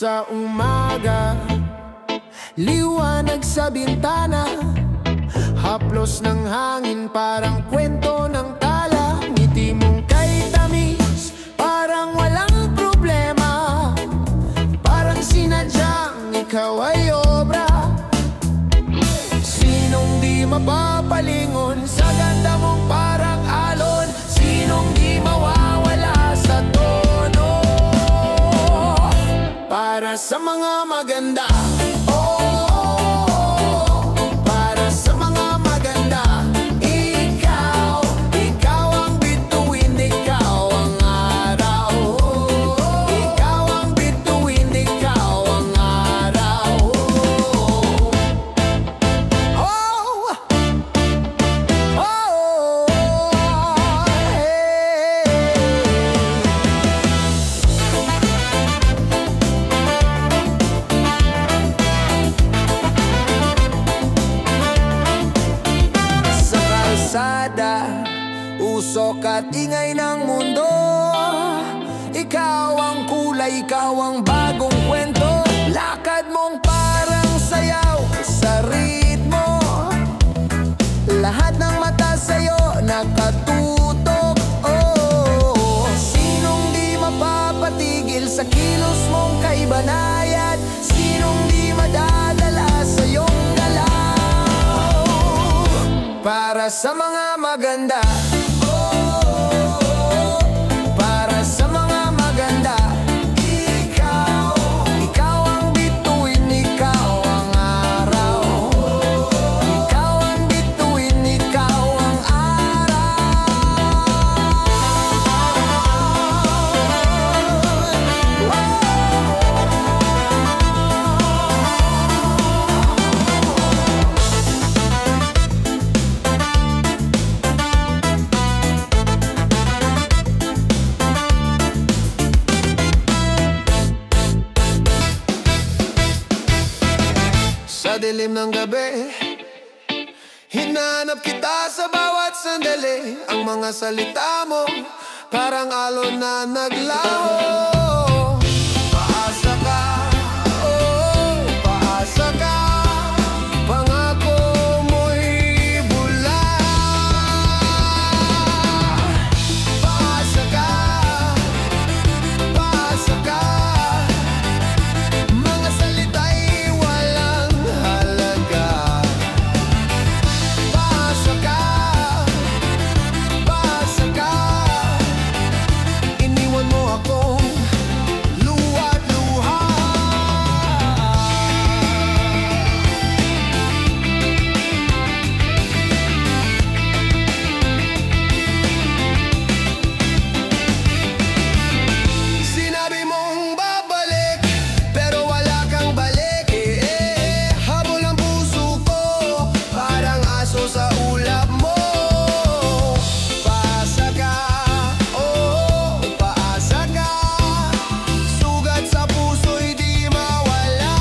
Sa umaga, liwanag sa bintana, haplos ng hangin parang kwento ng tala. Ngiti mong kay tamis, parang walang problema, parang sinadyang ikaw ay obra. Sinong di mapapalingon sa ganda mong parang alon? Sinong di mawawala sa tono? Para sa mga maganda, para sa mga maganda, ikaw ang bituin, ikaw ang araw. Ikaw ang bituin, ikaw ang araw. Usok at ingay ng mundo, ikaw ang kulay, ikaw ang bagong kwento. Lakad mong parang sayaw sa ritmo, lahat ng mata sa'yo nakatutok. Sinong di mapapatigil sa kilos mong kaibanayat? Sinong di madadala sa iyong galaw? Para sa mga maganda, para sa mga maganda, ikaw ang bituin, ikaw ang araw. Ikaw ang bituin, ikaw ang araw. Sa dilim ng gabi, hinanap kita sa bawat sandali. Ang mga salita mo, parang alon na naglaho. Paasa ka, paasa ka, pangako mo'y bula. Paasa ka, paasa ka, mga salita'y walang halaga. Paasa ka, paasa ka, iniwan mo akong luwa't luha. Sinabi mong babalik, pero wala kang balik. Habol ang puso ko, parang aso sa ulap mo. Paasa ka, paasa ka, sugat sa puso'y di mawala.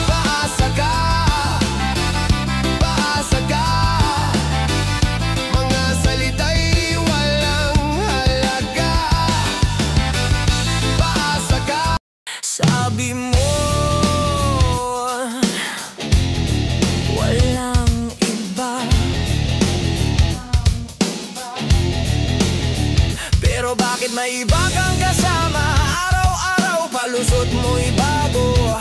Paasa ka, paasa ka, mga salita'y walang halaga. Paasa ka. Sabi mo, walang iba, pero bakit may iba kang kasama? Araw-araw palusot mo'y bago,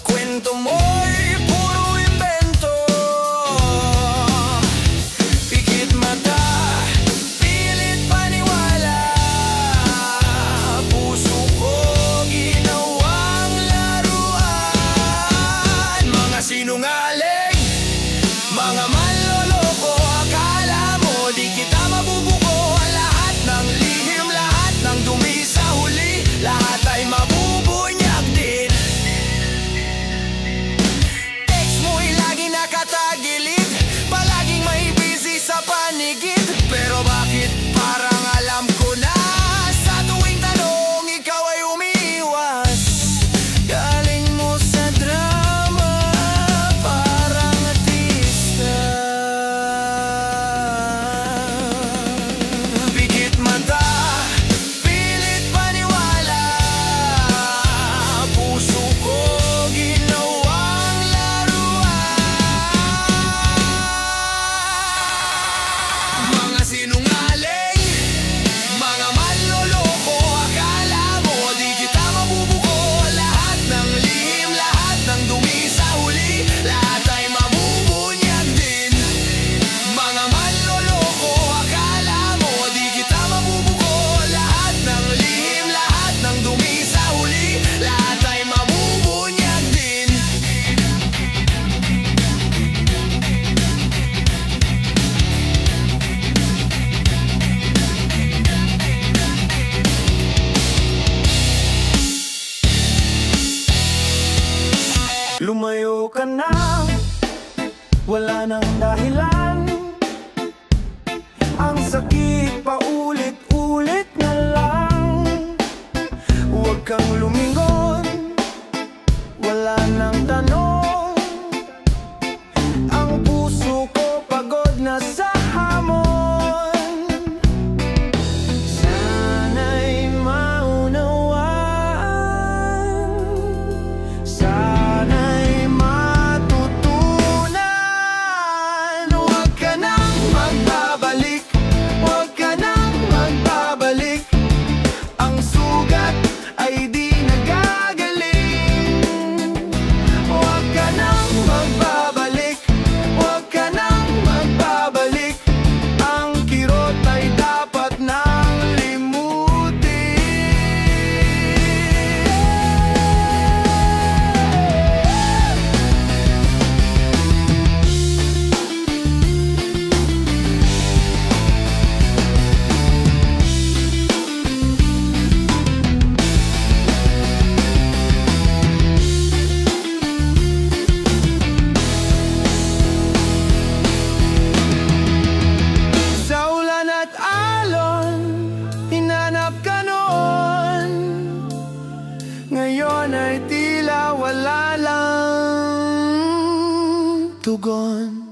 kwento mo'y puro imbento. Pikit mata, pilit paniwala, puso ko ginawang laruan. Mga sinungaling, mga manloloko, akala mo di kita mabubuko. Lahat ng lihim, lahat ng dumi sa huli, lahat ay mabubunyag din. ka na, wala nang dahilan. Ang sakit paulit-ulit na lang. Huwag kang lumingon, wala nang tanong. Ang puso ko pagod na sa hamon. Sana'y maunawaan, sana'y matutunan. Huwag ka nang magbabalik, huwag ka nang magbabalik. Ang sugat ay di nagagaling. Huwag ka nang magbabalik, huwag ka nang magbabalik. Ang kirot ay dapat nang limutin. Sa ulan at alon, hinanap ka noon. Ngayon ay tila wala lang tugon.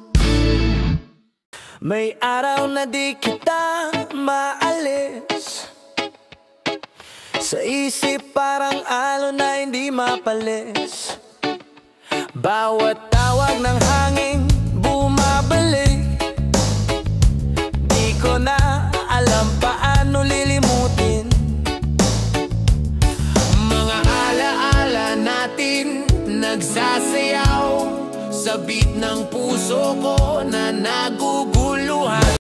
May araw na di kita maalis. Sa isip parang alon na hindi mapalis. Bawat tawag ng hangin bumabalik. Di ko na alam paano lilimutin mga alaala natin nagsasayaw sa beat ng puso ko na naguguluhan.